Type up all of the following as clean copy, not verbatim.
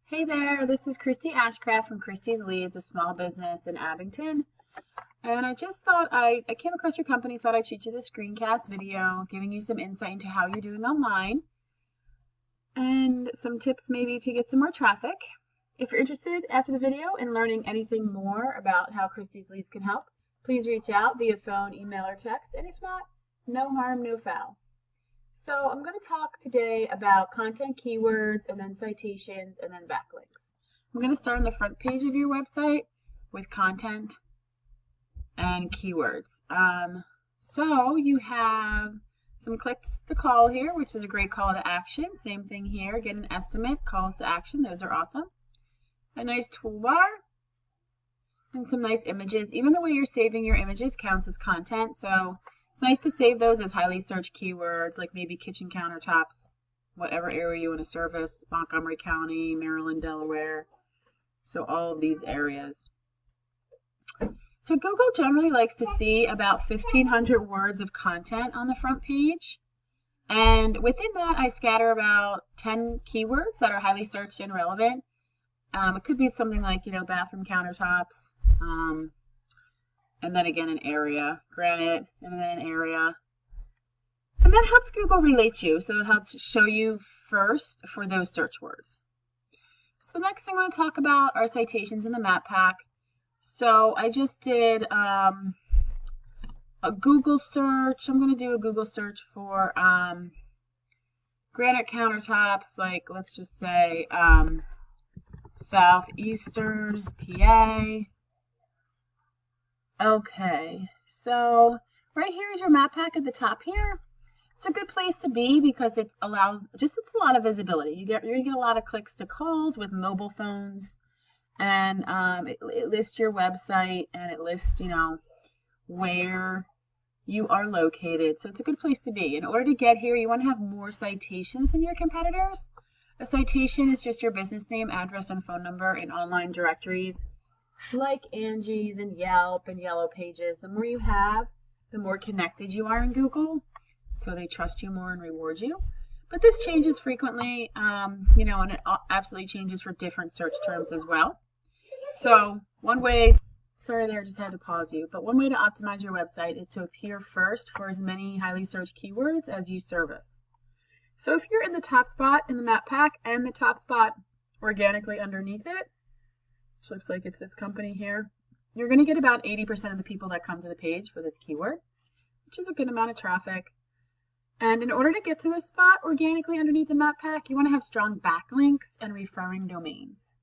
Hey there, this is Christy Ashcraft from Christy's Leads, a small business in Abington. And I just thought I came across your company, thought I'd shoot you this screencast video, giving you some insight into how you're doing online and some tips maybe to get some more traffic. If you're interested after the video in learning anything more about how Christy's Leads can help, please reach out via phone, email, or text. And if not, no harm, no foul. So I'm going to talk today about content keywords and then citations and then backlinks. I'm going to start on the front page of your website with content and keywords. So you have some clicks to call here, which is a great call to action. Same thing here, get an estimate, calls to action. Those are awesome. A nice toolbar and some nice images. Even the way you're saving your images counts as content. So it's nice to save those as highly searched keywords, like maybe kitchen countertops, whatever area you want to service, Montgomery County, Maryland, Delaware. So all of these areas. So Google generally likes to see about 1,500 words of content on the front page. And within that, I scatter about 10 keywords that are highly searched and relevant. It could be something like, bathroom countertops, and then again an area, granite, and then an area. And that helps Google relate you, so it helps show you first for those search words. So the next thing I want to talk about are citations in the map pack. So I just did a Google search. I'm going to do a Google search for granite countertops, like let's just say southeastern PA. Okay, so right here is your map pack at the top here. It's a good place to be because it's a lot of visibility. You're gonna get a lot of clicks to calls with mobile phones, and it lists your website and it lists where you are located. So it's a good place to be. In order to get here, you want to have more citations than your competitors. A citation is just your business name, address, and phone number in online directories like Angie's and Yelp and Yellow Pages. The more you have, the more connected you are in Google, so they trust you more and reward you. But this changes frequently, and it absolutely changes for different search terms as well. So one way, sorry there, I just had to pause you, but one way to optimize your website is to appear first for as many highly searched keywords as you service. So if you're in the top spot in the map pack and the top spot organically underneath it, which looks like it's this company here, you're going to get about 80% of the people that come to the page for this keyword, which is a good amount of traffic. And in order to get to this spot organically underneath the map pack, you want to have strong backlinks and referring domains.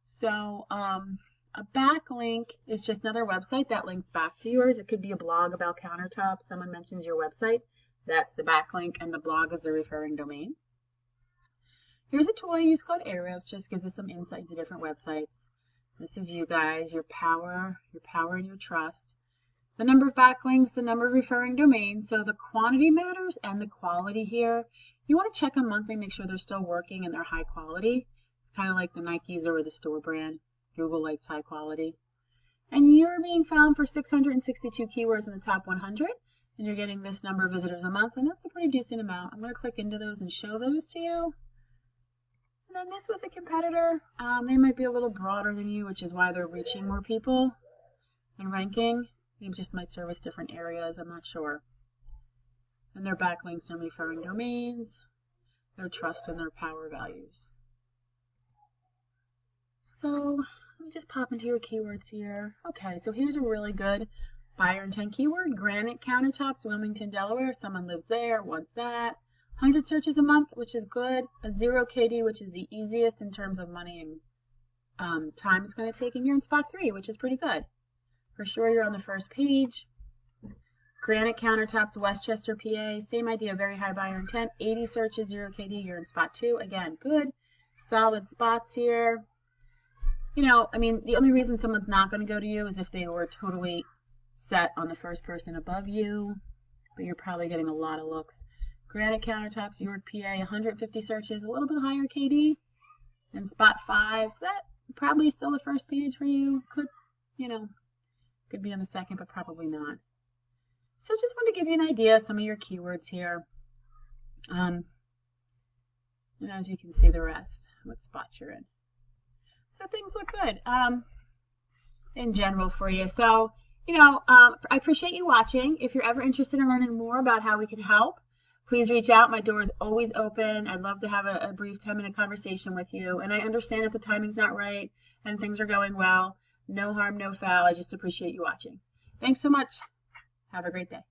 So a backlink is just another website that links back to yours. It could be a blog about countertops. Someone mentions your website. That's the backlink, and the blog is the referring domain. Here's a tool I use called Ahrefs. Just gives us some insight into different websites. This is you guys, your power and your trust. The number of backlinks, the number of referring domains. So the quantity matters and the quality here. You want to check them monthly, make sure they're still working and they're high quality. It's kind of like the Nikes or the store brand. Google likes high quality. And you're being found for 662 keywords in the top 100. And you're getting this number of visitors a month, and that's a pretty decent amount. I'm going to click into those and show those to you. And then this was a competitor. They might be a little broader than you, which is why they're reaching more people and ranking. They just might service different areas, I'm not sure. And their backlinks and referring domains, their trust and their power values. So let me just pop into your keywords here. Okay, so here's a really good buyer intent keyword, granite countertops, Wilmington, Delaware. Someone lives there, wants that. 100 searches a month, which is good. A 0 KD, which is the easiest in terms of money and time it's going to take. And you're in spot 3, which is pretty good. For sure, you're on the first page. Granite countertops, Westchester, PA. Same idea, very high buyer intent. 80 searches, 0 KD, you're in spot 2. Again, good. Solid spots here. The only reason someone's not going to go to you is if they were totally set on the first person above you, but you're probably getting a lot of looks. Granite countertops, York, PA, 150 searches, a little bit higher KD, and spot 5. So that probably is still the first page for you. Could be on the second, but probably not. So just want to give you an idea of some of your keywords here. And as you can see, the rest, what spot you're in. So things look good in general for you. So, I appreciate you watching. If you're ever interested in learning more about how we can help, please reach out. My door is always open. I'd love to have a brief 10-minute conversation with you. And I understand if the timing's not right and things are going well. No harm, no foul. I just appreciate you watching. Thanks so much. Have a great day.